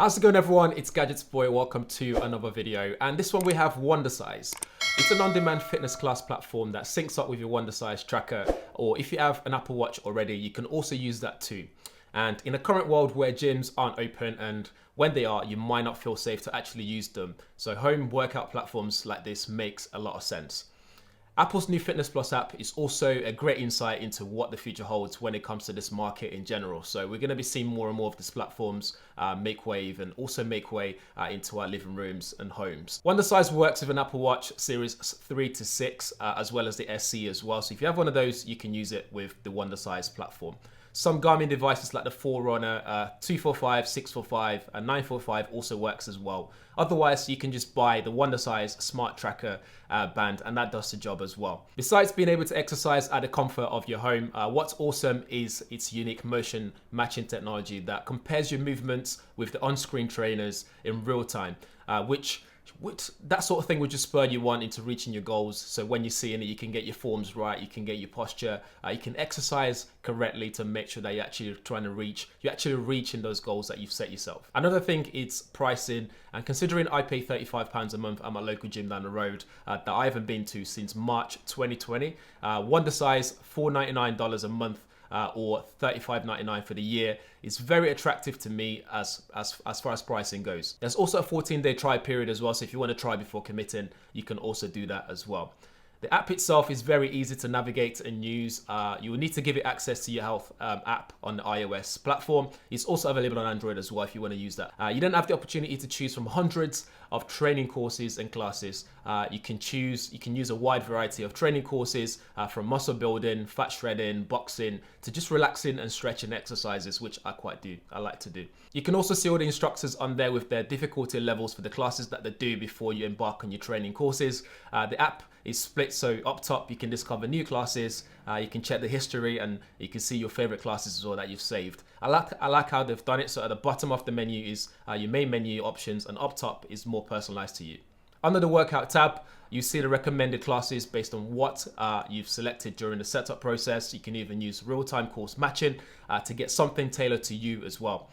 How's it going, everyone? It's GadgetsBoy. Welcome to another video. And this one we have Wondercise. It's an on-demand fitness class platform that syncs up with your Wondercise tracker, or if you have an Apple Watch already, you can also use that too. And in a current world where gyms aren't open, and when they are, you might not feel safe to actually use them. So home workout platforms like this makes a lot of sense. Apple's new Fitness Plus app is also a great insight into what the future holds when it comes to this market in general. So we're going to be seeing more and more of these platforms make wave and also make way into our living rooms and homes. Wondercise works with an Apple Watch Series 3 to 6 as well as the SE as well. So if you have one of those, you can use it with the Wondercise platform. Some Garmin devices like the Forerunner 245, 645 and 945 also works as well. Otherwise, you can just buy the Wondercise Smart Tracker band and that does the job as well. Besides being able to exercise at the comfort of your home, what's awesome is its unique motion matching technology that compares your movements with the on-screen trainers in real time, which that sort of thing would just spur you on into reaching your goals. So when you're seeing it, you can get your forms right, you can get your posture, you can exercise correctly to make sure that you're actually reaching those goals that you've set yourself. Another thing is pricing, and considering I pay £35 a month at my local gym down the road that I haven't been to since March 2020, Wondercise $499 a month or $35.99 for the year is very attractive to me as far as pricing goes. There's also a 14-day try period as well, so if you want to try before committing, you can also do that as well. The app itself is very easy to navigate and use. You will need to give it access to your health app on the iOS platform. It's also available on Android as well if you want to use that. You then have the opportunity to choose from hundreds of training courses and classes. You can use a wide variety of training courses from muscle building, fat shredding, boxing, to just relaxing and stretching exercises, which I like to do. You can also see all the instructors on there with their difficulty levels for the classes that they do before you embark on your training courses. The app is split, so up top you can discover new classes, you can check the history, and you can see your favorite classes as well that you've saved. I like how they've done it, so at the bottom of the menu is your main menu options, and up top is more personalized to you. Under the workout tab, you see the recommended classes based on what you've selected during the setup process. You can even use real-time course matching to get something tailored to you as well.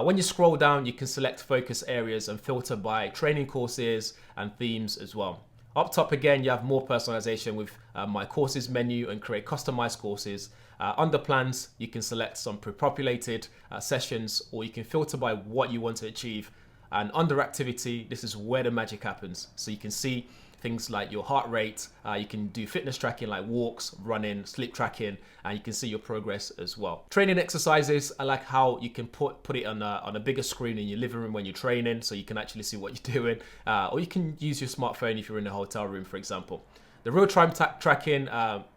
When you scroll down, you can select focus areas and filter by training courses and themes as well. Up top again, you have more personalization with my courses menu and create customized courses. Under plans, you can select some pre-populated sessions, or you can filter by what you want to achieve. And under activity, this is where the magic happens. So you can see things like your heart rate, you can do fitness tracking like walks, running, sleep tracking, and you can see your progress as well. Training exercises, I like how you can put it on a bigger screen in your living room when you're training, so you can actually see what you're doing, or you can use your smartphone if you're in a hotel room, for example. The real-time tracking,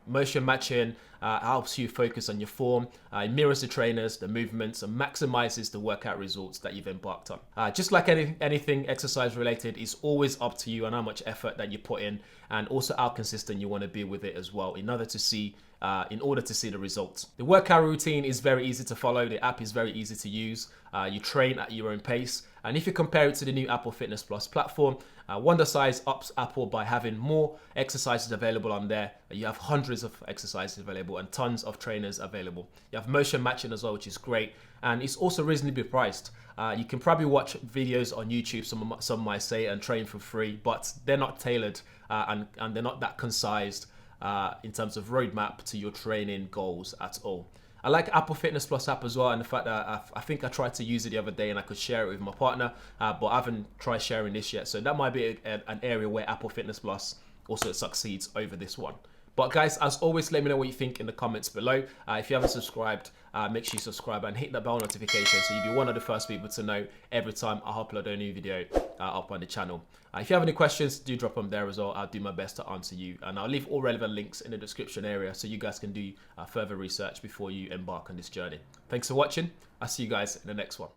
motion matching, helps you focus on your form, mirrors the trainers, the movements, and maximizes the workout results that you've embarked on. Just like anything exercise related, it's always up to you on how much effort that you put in, and also how consistent you want to be with it as well in order to see the results. The workout routine is very easy to follow. The app is very easy to use. You train at your own pace. And if you compare it to the new Apple Fitness Plus platform, Wondercise ups Apple by having more exercises available on there. You have hundreds of exercises available and tons of trainers available. You have motion matching as well, which is great. And it's also reasonably priced. You can probably watch videos on YouTube, some might say, and train for free, but they're not tailored and they're not that concised in terms of roadmap to your training goals at all. I like Apple Fitness Plus app as well, and the fact that I think I tried to use it the other day and I could share it with my partner, but I haven't tried sharing this yet. So that might be an area where Apple Fitness Plus also succeeds over this one. But guys, as always, let me know what you think in the comments below. If you haven't subscribed, make sure you subscribe and hit that bell notification so you'll be one of the first people to know every time I upload a new video up on the channel. If you have any questions, do drop them there as well. I'll do my best to answer you, and I'll leave all relevant links in the description area so you guys can do further research before you embark on this journey. Thanks for watching. I'll see you guys in the next one.